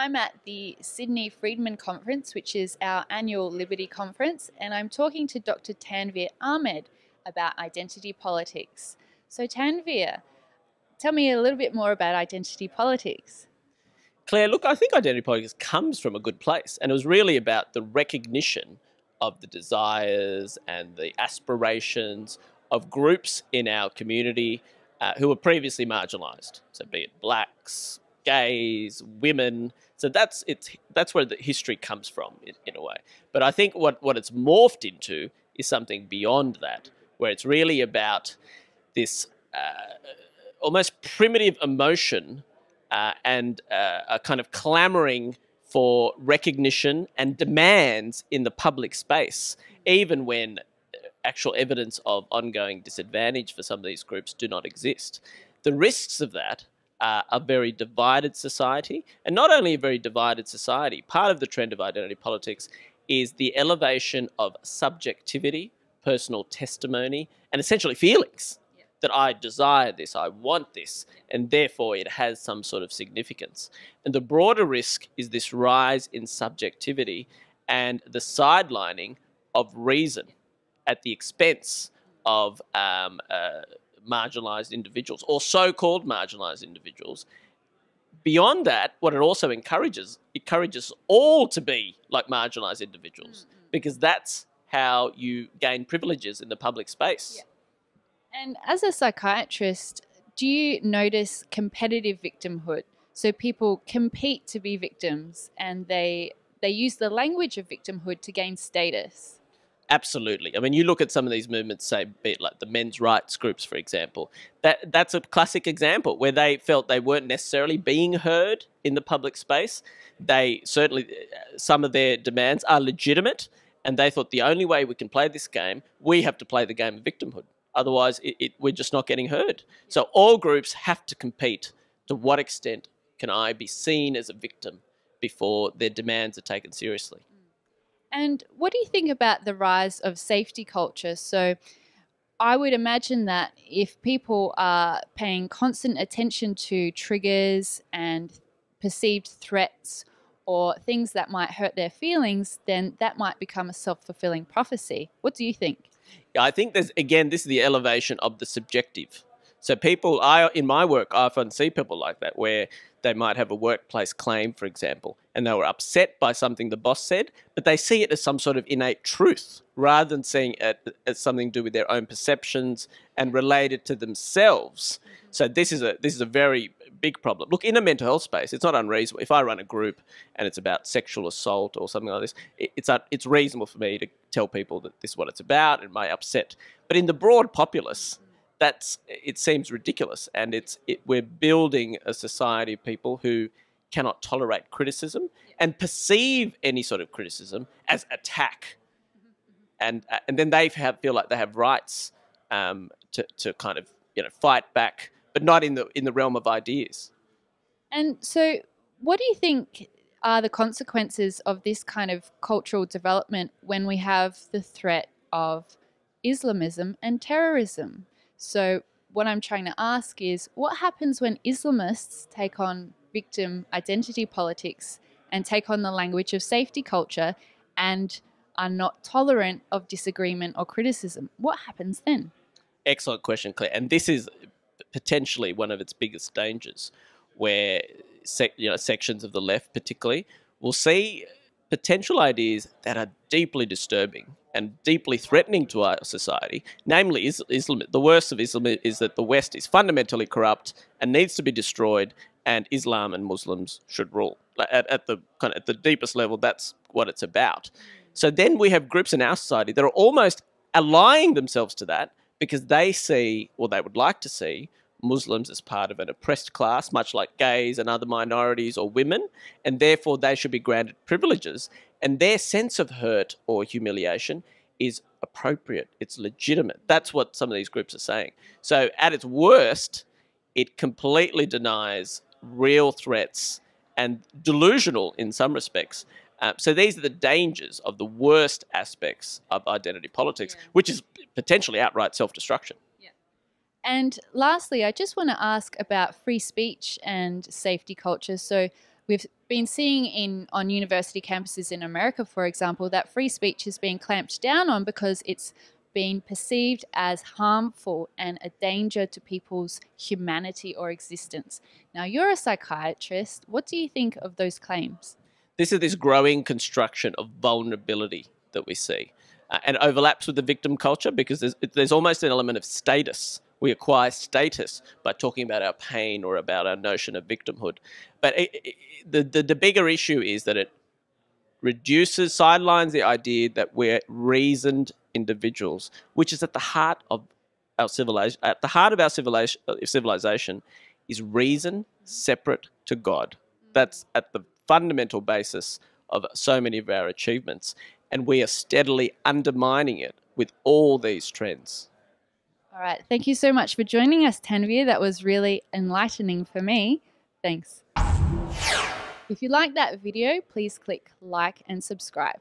I'm at the Sydney Friedman Conference, which is our annual Liberty Conference, and I'm talking to Dr. Tanveer Ahmed about identity politics. So Tanveer, tell me a little bit more about identity politics. Claire, look, I think identity politics comes from a good place, and it was really about the recognition of the desires and the aspirations of groups in our community who were previously marginalised. So, be it blacks, gays, women. So that's where the history comes from, in a way. But I think what it's morphed into is something beyond that, where it's really about this almost primitive emotion and a kind of clamouring for recognition and demands in the public space, even when actual evidence of ongoing disadvantage for some of these groups do not exist. The risks of that are a very divided society, and not only a very divided society, part of the trend of identity politics is the elevation of subjectivity, personal testimony, and essentially feelings. That I desire this, I want this, and therefore it has some sort of significance. And the broader risk is this rise in subjectivity and the sidelining of reason at the expense of marginalised individuals or so-called marginalised individuals. Beyond that, what it also encourages all to be like marginalised individuals, because that's how you gain privileges in the public space. Yeah. And as a psychiatrist, do you notice competitive victimhood? So people compete to be victims and they use the language of victimhood to gain status. Absolutely. I mean, you look at some of these movements, say, be it like the men's rights groups, for example, that's a classic example where they felt they weren't necessarily being heard in the public space. They certainly, some of their demands are legitimate, and they thought the only way we can play this game, we have to play the game of victimhood. Otherwise, we're just not getting heard. So all groups have to compete. To what extent can I be seen as a victim before their demands are taken seriously? And what do you think about the rise of safety culture? So I would imagine that if people are paying constant attention to triggers and perceived threats or things that might hurt their feelings, then that might become a self-fulfilling prophecy. What do you think? Yeah, I think this is the elevation of the subjective. So in my work, I often see people like that, where they might have a workplace claim, for example, and they were upset by something the boss said, but they see it as some sort of innate truth rather than seeing it as something to do with their own perceptions and related to themselves. So this is a very big problem. Look, in a mental health space, it's not unreasonable. If I run a group and it's about sexual assault or something like this, it's reasonable for me to tell people that this is what it's about. It may upset. But in the broad populace, it seems ridiculous, and we're building a society of people who cannot tolerate criticism and perceive any sort of criticism as attack, and then they feel like they have rights to kind of fight back, but not in the realm of ideas. And so, what do you think are the consequences of this kind of cultural development when we have the threat of Islamism and terrorism? So what I'm trying to ask is, what happens when Islamists take on victim identity politics and take on the language of safety culture and are not tolerant of disagreement or criticism? What happens then? Excellent question, Claire. And this is potentially one of its biggest dangers, where sections of the left particularly will see potential ideas that are deeply disturbing and deeply threatening to our society, namely Islam. The worst of Islam is that the West is fundamentally corrupt and needs to be destroyed, and Islam and Muslims should rule. At the deepest level, that's what it's about. So then we have groups in our society that are almost allying themselves to that because they see, or they would like to see, Muslims as part of an oppressed class, much like gays and other minorities or women, and therefore they should be granted privileges. And their sense of hurt or humiliation is appropriate. It's legitimate. That's what some of these groups are saying. So at its worst, it completely denies real threats and delusional in some respects. So these are the dangers of the worst aspects of identity politics, which is potentially outright self-destruction. And lastly, I just want to ask about free speech and safety culture. So We've been seeing on university campuses in America, for example, that free speech is being clamped down on because it's being perceived as harmful and a danger to people's humanity or existence. Now, you're a psychiatrist. What do you think of those claims? This is this growing construction of vulnerability that we see, and overlaps with the victim culture because there's almost an element of status. We acquire status by talking about our pain or about our notion of victimhood. But the bigger issue is that it sidelines the idea that we're reasoned individuals, which is at the heart of our civilization. At the heart of our civilization is reason separate to God. That's at the fundamental basis of so many of our achievements, and we are steadily undermining it with all these trends. All right. Thank you so much for joining us, Tanveer. That was really enlightening for me. Thanks. If you like that video, please click like and subscribe.